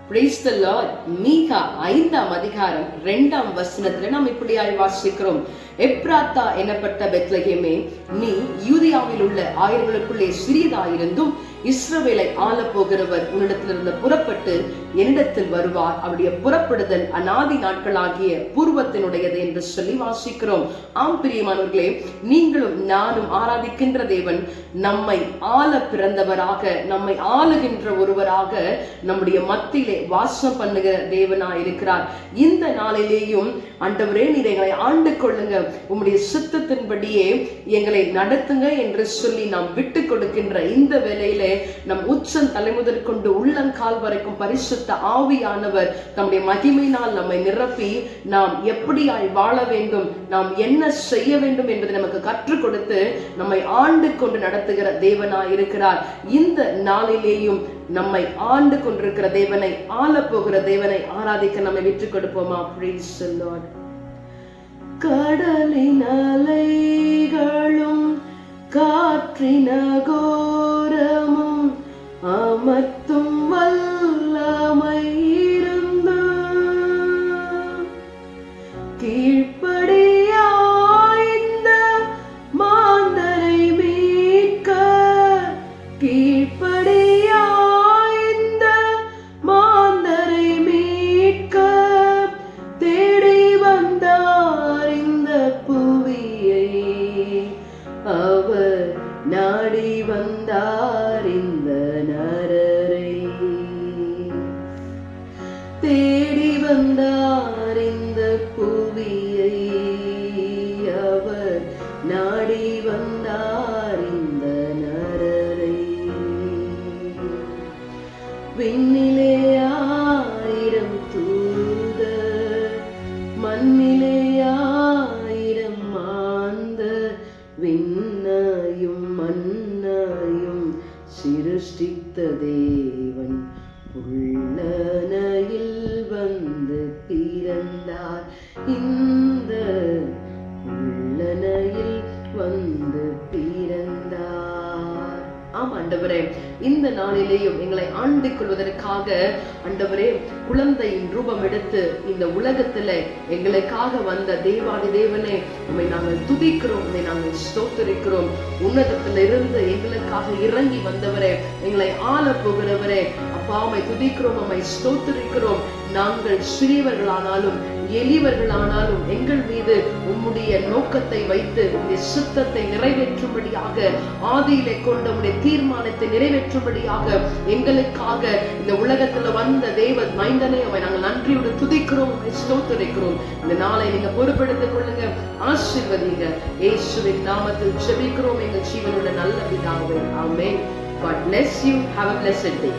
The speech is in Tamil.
Praise the Lord. மீகா 5ஆம் அதிகாரம் 2ஆம் வசனத்துல நாம் இப்படியாய் வாசிக்கிறோம். எப்ராத்தா எனப்பட்ட பெத்லகேமே, நீ யூதியாவில் உள்ள ஆயர்களுக்குள்ளே சிறியதாயிருந்தும் இஸ்ரவேலை ஆள போகிறவர் உன்னிடத்திலிருந்து புறப்பட்டு என்னிடத்தில் வருவார். அவருடைய புறப்படுதல் அநாதி நாட்களாகிய பூர்வத்தினுடையது என்று சொல்லி வாசிக்கிறோம். ஆம் பிரியமானவர்களே, நீங்களும் நானும் ஆராதிக்கின்ற தேவன் நம்மை ஆள பிறந்தவராக, நம்மை ஆளுகின்ற ஒருவராக நம்முடைய மத்தியிலே வாசம் பண்ணுகிற தேவனாய் இருக்கிறார். இந்த நாளிலேயும் ஆண்டவரே, நீர் எங்களை ஆண்டு கொள்ளுங்க, உம்முடைய சித்தத்தின்படியே எங்களை நடத்துங்க என்று சொல்லி நாம் விட்டு கொடுக்கின்ற இந்த வேளையிலே நம் உச்சம் தலைமுதல் கொண்டு உள்ளங்கால் வரைக்கும் பரிசுத்த ஆவியானவர் நம்முடைய மகிமையினால் நம்மை நிரப்பி நாம் எப்படியாய் வாழ வேண்டும், நாம் என்ன செய்ய வேண்டும் என்பதை நமக்கு கற்றுக் கொடுத்து நம்மை ஆண்டு கொண்டு நடத்துகிற தேவனாய் இருக்கிறார். இந்த நாளிலேயும் நம்மை ஆண்டு கொண்டிருக்கிற தேவனை, ஆள போகிற தேவனை ஆராதிக்க நம்மை விட்டுக் கொடுப்போமா? Praise the Lord. கடலின் அலைகளும் காற்றின கோரமும் அமர்த்தும் வல்லமை இருந்த கீழ்ப்படியாய்ந்த மாந்தரை மீட்க, கீழ்ப்படியாய்ந்த மாந்தரை மீட்க தேடி வந்தார் இந்த புவியை. அவர் நாடி வந்தார் இந்த நரரை, தேடி வந்தார் இந்த புவியை. அவர் நாடி வந்தார் இந்த நரரை. விண்ணிலே 1000 தூதர், மண்ணிலே 1000 மாந்தர், விண்ணையும் மண்ணையும் சிருஷ்டித்த தேவன் உள்ளனையில் வந்து பிறந்தார். இந்த உள்ளனையில் வந்து பிறந்தார். ஆம் ஆண்டவரே, இந்த நாளிலேயும் எங்களை ஆண்டு கொள்வதற்காக ஆண்டவரே குழந்தையின் ரூபம் எடுத்து இந்த உலகத்துல எங்களுக்காக வந்த தேவாதி தேவனே, உம்மை நாங்கள் துதிக்கிறோம், உம்மை நாங்கள் ஸ்தோத்திரிக்கிறோம். உன்னதத்திலிருந்து எங்களுக்காக இறங்கி வந்தவரே, எங்களை ஆள போகிறவரே, அப்பா உம்மை துதிக்கிறோம், உம்மை ஸ்தோத்திரிக்கிறோம். நாங்கள் சிறியவர்களானாலும் எளியவர்களானாலும் எங்கள் மீது உம்முடைய நோக்கத்தை வைத்து உம்முடைய சித்தத்தை நிறைவேற்றும்படியாக, ஆதியிலே கொண்ட உம்முடைய தீர்மானத்தை நிறைவேற்றும்படியாக எங்களுக்காக இந்த உலகத்துல வந்த தேவ மைந்தனை அவரை நாங்கள் நன்றியோடு துதிக்கிறோம், ஸ்தோத்திரிக்கிறோம். இந்த நாளை நீங்க பொறுப்பெடுத்துக் கொள்ளுங்க, ஆசீர்வதிங்க. இயேசுவின் நாமத்தில் ஜெபிக்கிறோம் எங்கள் ஜீவனுள்ள நல்ல பிதாவே. ஆமென். God bless you. Have a blessed day.